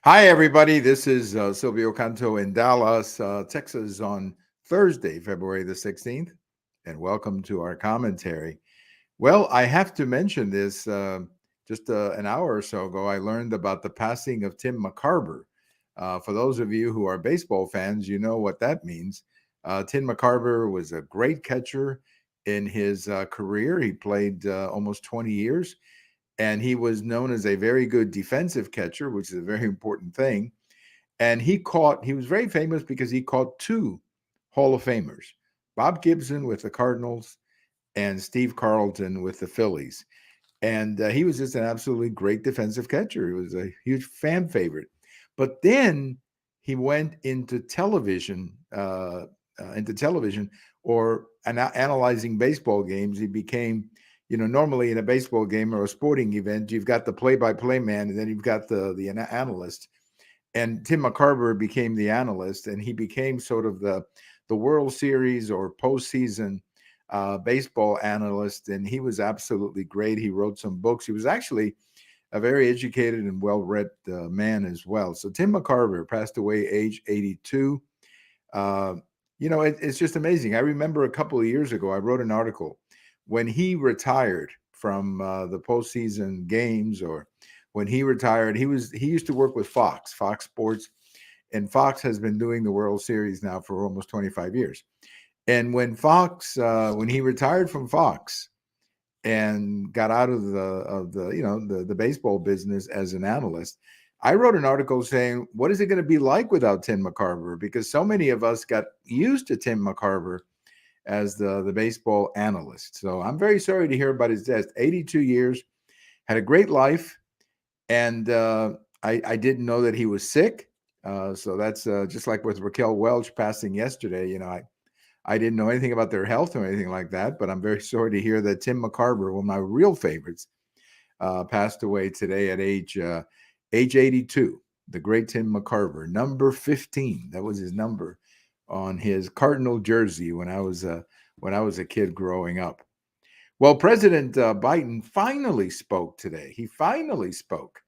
Hi, everybody. This is Silvio Canto in Dallas, Texas on Thursday, February the 16th, and welcome to our commentary. Well, I have to mention this just an hour or so ago. I learned about the passing of Tim McCarver. For those of you who are baseball fans, you know what that means. Tim McCarver was a great catcher in his career. He played almost 20 years and he was known as a very good defensive catcher, which is a very important thing. And he was very famous because he caught two Hall of Famers, Bob Gibson with the Cardinals and Steve Carlton with the Phillies. And he was just an absolutely great defensive catcher. He was a huge fan favorite. But then he went into television or analyzing baseball games. He became, normally in a baseball game or a sporting event, you've got the play-by-play man, and then you've got the analyst. And Tim McCarver became the analyst, and he became sort of the World Series or postseason baseball analyst, and he was absolutely great. He wrote some books. He was actually a very educated and well-read man as well. So Tim McCarver passed away age 82. Uh, it's just amazing. I remember a couple of years ago, I wrote an article when he retired from the postseason games, or when he retired, he used to work with Fox Sports, and Fox has been doing the World Series now for almost 25 years. And when he retired from Fox and got out of the baseball business as an analyst, I wrote an article saying, what is it going to be like without Tim McCarver? Because so many of us got used to Tim McCarver as the baseball analyst. So I'm very sorry to hear about his death. 82 years, had a great life, and I didn't know that he was sick. So that's just like with Raquel Welch passing yesterday. I didn't know anything about their health or anything like that, but I'm very sorry to hear that Tim McCarver, one of my real favorites, passed away today at age 82. The great Tim McCarver, number 15. That was his number on his Cardinal jersey when I was a kid growing up. Well, President Biden finally spoke today. He finally spoke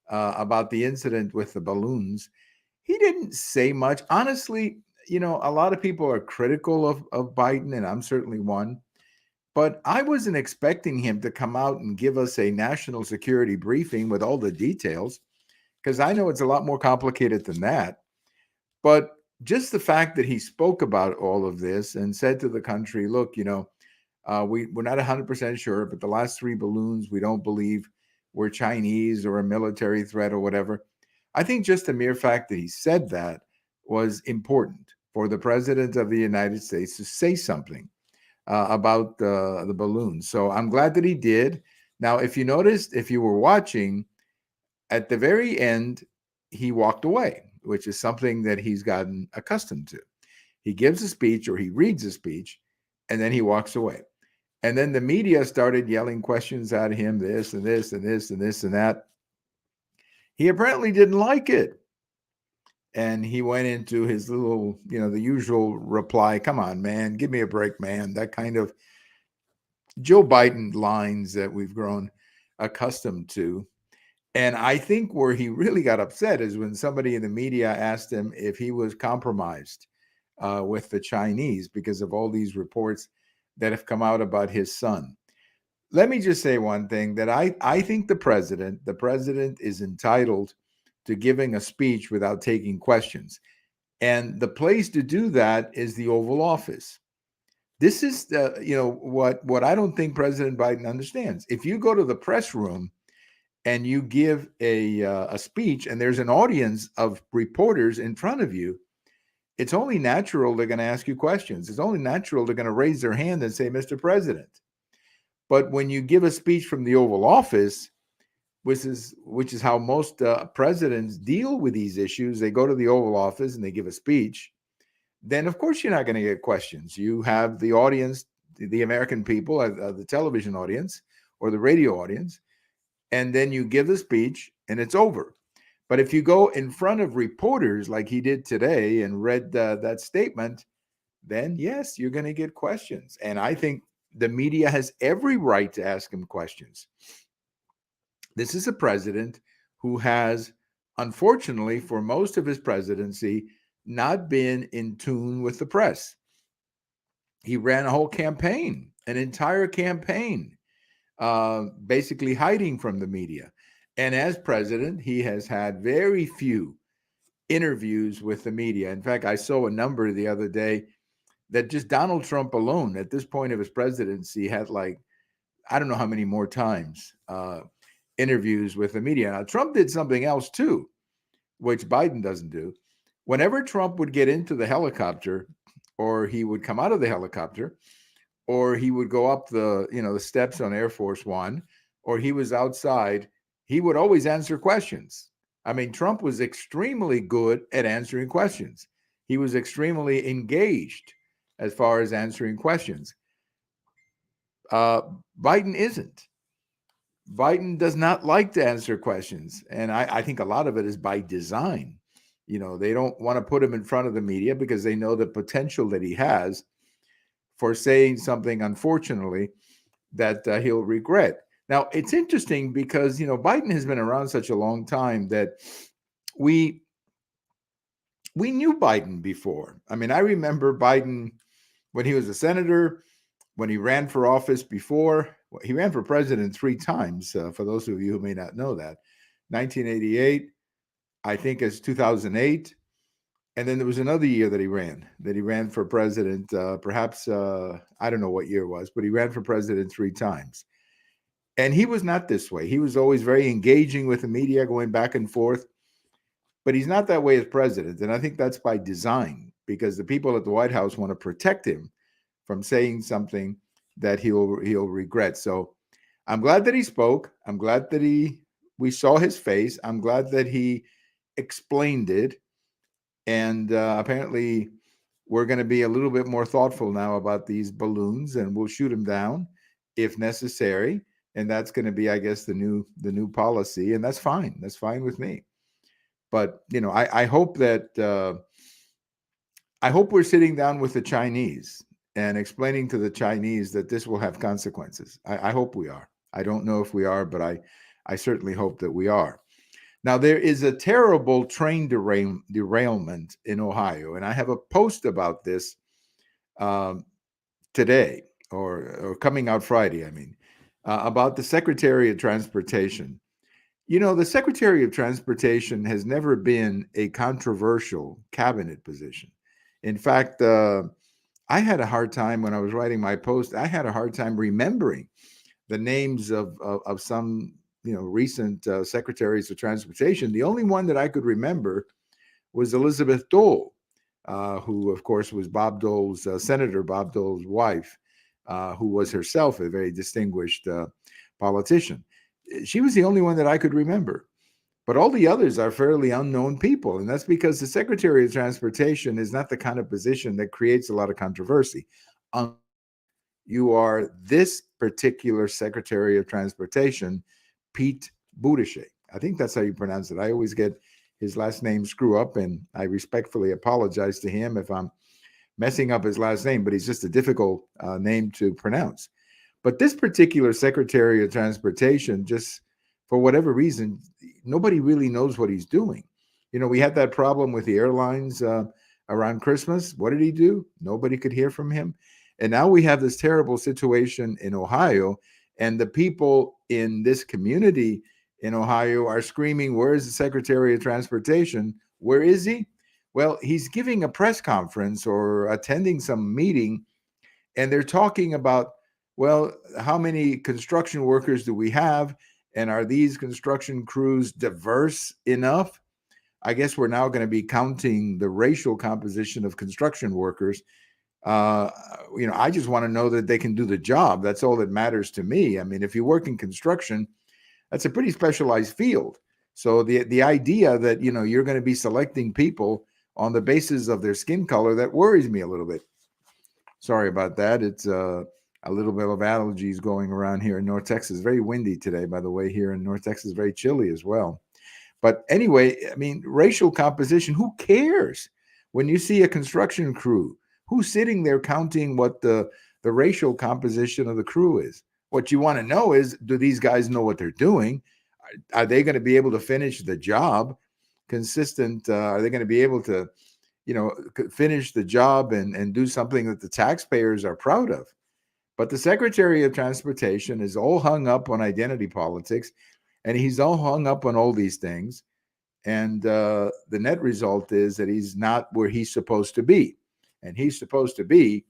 about the incident with the balloons. He didn't say much. Honestly, a lot of people are critical of Biden, and I'm certainly one. But I wasn't expecting him to come out and give us a national security briefing with all the details, because I know it's a lot more complicated than that. But just the fact that he spoke about all of this and said to the country, look, we're not 100% sure, but the last three balloons we don't believe were Chinese or a military threat or whatever. I think just the mere fact that he said that was important for the president of the United States to say something about the balloons. So I'm glad that he did. Now, if you noticed, if you were watching, at the very end, he walked away, which is something that he's gotten accustomed to. He gives a speech or he reads a speech, and then he walks away. And then the media started yelling questions at him, this and this and this and this and that. He apparently didn't like it. And he went into his little, the usual reply, come on, man, give me a break, man. That kind of Joe Biden lines that we've grown accustomed to. And I think where he really got upset is when somebody in the media asked him if he was compromised with the Chinese because of all these reports that have come out about his son. Let me just say one thing, that I think the president is entitled to giving a speech without taking questions. And the place to do that is the Oval Office. This is what I don't think President Biden understands. If you go to the press room and you give a speech and there's an audience of reporters in front of you, it's only natural they're going to ask you questions. It's only natural they're going to raise their hand and say, Mr. President. But when you give a speech from the Oval Office, which is how most presidents deal with these issues, they go to the Oval Office and they give a speech, then of course you're not going to get questions. You have the audience, the American people, the television audience or the radio audience, and then you give the speech and it's over. But if you go in front of reporters like he did today and read that statement, then yes, you're going to get questions. And I think the media has every right to ask him questions. This is a president who has unfortunately, for most of his presidency, not been in tune with the press. He ran a whole campaign, an entire campaign, basically hiding from the media. And as president, he has had very few interviews with the media. In fact, I saw a number the other day that just Donald Trump alone, at this point of his presidency, had like, I don't know how many more times interviews with the media. Now, Trump did something else too, which Biden doesn't do. Whenever Trump would get into the helicopter, or he would come out of the helicopter, or he would go up the steps on Air Force One, or he was outside, he would always answer questions. I mean, Trump was extremely good at answering questions. He was extremely engaged as far as answering questions. Biden isn't. Biden does not like to answer questions. And I think a lot of it is by design. They don't want to put him in front of the media because they know the potential that he has for saying something, unfortunately, that he'll regret. Now, it's interesting because, Biden has been around such a long time that we knew Biden before. I mean, I remember Biden when he was a senator, when he ran for office before. He ran for president 3 times, for those of you who may not know that. 1988, I think it's 2008. And then there was another year that he ran for president, perhaps, I don't know what year it was, but he ran for president 3 times. And he was not this way. He was always very engaging with the media, going back and forth. But he's not that way as president. And I think that's by design, because the people at the White House want to protect him from saying something that he'll regret. So I'm glad that he spoke. I'm glad that we saw his face. I'm glad that he explained it. And apparently we're going to be a little bit more thoughtful now about these balloons, and we'll shoot them down if necessary. And that's going to be, I guess, the new policy. And that's fine. That's fine with me. But, I hope that I hope we're sitting down with the Chinese and explaining to the Chinese that this will have consequences. I hope we are. I don't know if we are, but I certainly hope that we are. Now, there is a terrible train derailment in Ohio, and I have a post about this today, or coming out Friday, about the Secretary of Transportation. The Secretary of Transportation has never been a controversial cabinet position. In fact, I had a hard time when I was writing my post. I had a hard time remembering the names of some recent secretaries of transportation. The only one that I could remember was Elizabeth Dole, who, of course, was Senator Bob Dole's wife, who was herself a very distinguished politician. She was the only one that I could remember. But all the others are fairly unknown people. And that's because the Secretary of Transportation is not the kind of position that creates a lot of controversy. You are this particular Secretary of Transportation, Pete Buttigieg. I think that's how you pronounce it. I always get his last name screw up, and I respectfully apologize to him if I'm messing up his last name, but he's just a difficult name to pronounce. But this particular Secretary of Transportation, just for whatever reason, nobody really knows what he's doing. We had that problem with the airlines around Christmas. What did he do? Nobody could hear from him. And now we have this terrible situation in Ohio, and the people in this community in Ohio are screaming, "Where is the Secretary of Transportation? Where is he?" Well, he's giving a press conference or attending some meeting, and they're talking about, well, how many construction workers do we have? And are these construction crews diverse enough? I guess we're now going to be counting the racial composition of construction workers. I just want to know that they can do the job. That's all that matters to me. If you work in construction, that's a pretty specialized field. So the idea that, you're going to be selecting people on the basis of their skin color, that worries me a little bit. Sorry about that. It's a little bit of allergies going around here in North Texas. Very windy today, by the way, here in North Texas, very chilly as well. But anyway, racial composition, who cares? When you see a construction crew, who's sitting there counting what the racial composition of the crew is? What you want to know is, do these guys know what they're doing? Are they going to be able to finish the job? consistent? Are they going to be able to, finish the job and do something that the taxpayers are proud of? But the Secretary of Transportation is all hung up on identity politics, and he's all hung up on all these things. And the net result is that he's not where he's supposed to be. And he's supposed to be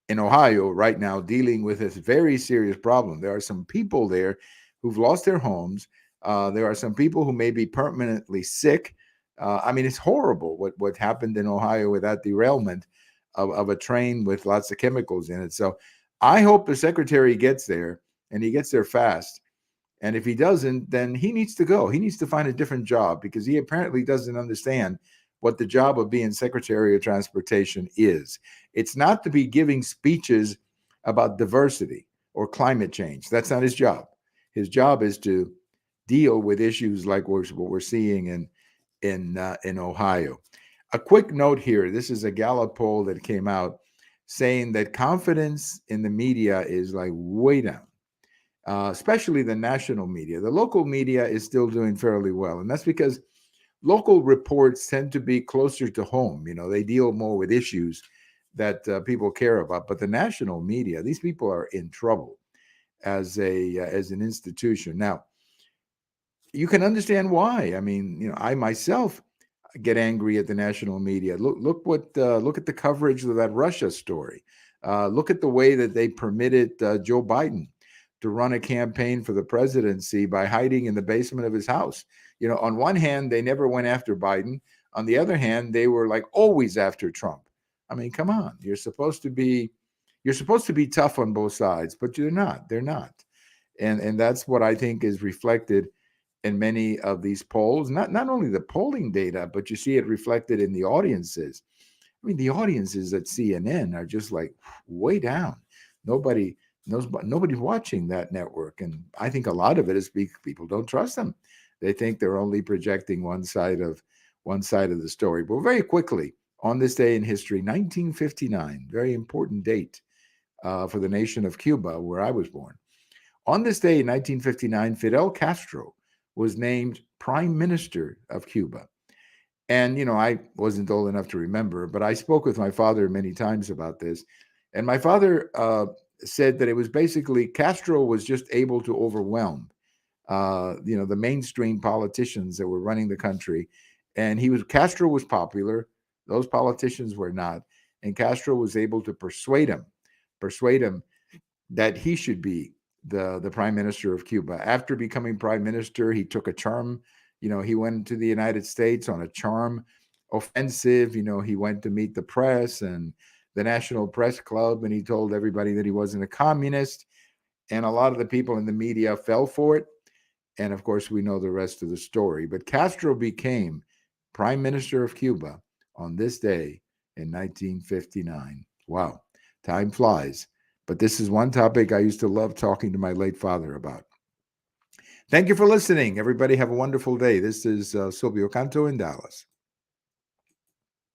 in Ohio right now dealing with this very serious problem. There are some people there who've lost their homes. There are some people who may be permanently sick. I mean, it's horrible what happened in Ohio with that derailment of a train with lots of chemicals in it. So I hope the secretary gets there and he gets there fast. And if he doesn't, then he needs to go. He needs to find a different job because he apparently doesn't understand what the job of being Secretary of Transportation is. It's not to be giving speeches about diversity or climate change. That's not his job. His job is to deal with issues like what we're seeing in Ohio. A quick note here. This is a Gallup poll that came out saying that confidence in the media is like way down. Especially the national media. The local media is still doing fairly well. And that's because local reports tend to be closer to home. They deal more with issues that people care about. But the national media, these people are in trouble as an institution. Now, you can understand why. I mean, I myself get angry at the national media. Look at the coverage of that Russia story. Look at the way that they permitted Joe Biden to run a campaign for the presidency by hiding in the basement of his house. On one hand, they never went after Biden. On the other hand, they were like always after Trump. I mean, come on. You're supposed to be tough on both sides, but you're not. They're not. And that's what I think is reflected in many of these polls. Not only the polling data, but you see it reflected in the audiences. I mean, the audiences at CNN are just like way down. Nobody's watching that network. And I think a lot of it is because people don't trust them. They think they're only projecting one side of the story. But very quickly, on this day in history, 1959, very important date for the nation of Cuba, where I was born. On this day in 1959, Fidel Castro was named Prime Minister of Cuba. And, I wasn't old enough to remember, but I spoke with my father many times about this. And my father said that it was basically Castro was just able to overwhelm, the mainstream politicians that were running the country. And Castro was popular. Those politicians were not. And Castro was able to persuade him that he should be the prime minister of Cuba. After becoming prime minister, he took a charm. He went to the United States on a charm offensive. He went to meet the press and the National Press Club, and he told everybody that he wasn't a communist. And a lot of the people in the media fell for it. And of course, we know the rest of the story. But Castro became prime minister of Cuba on this day in 1959. Wow, time flies. But this is one topic I used to love talking to my late father about. Thank you for listening. Everybody have a wonderful day. This is Silvio Canto in Dallas.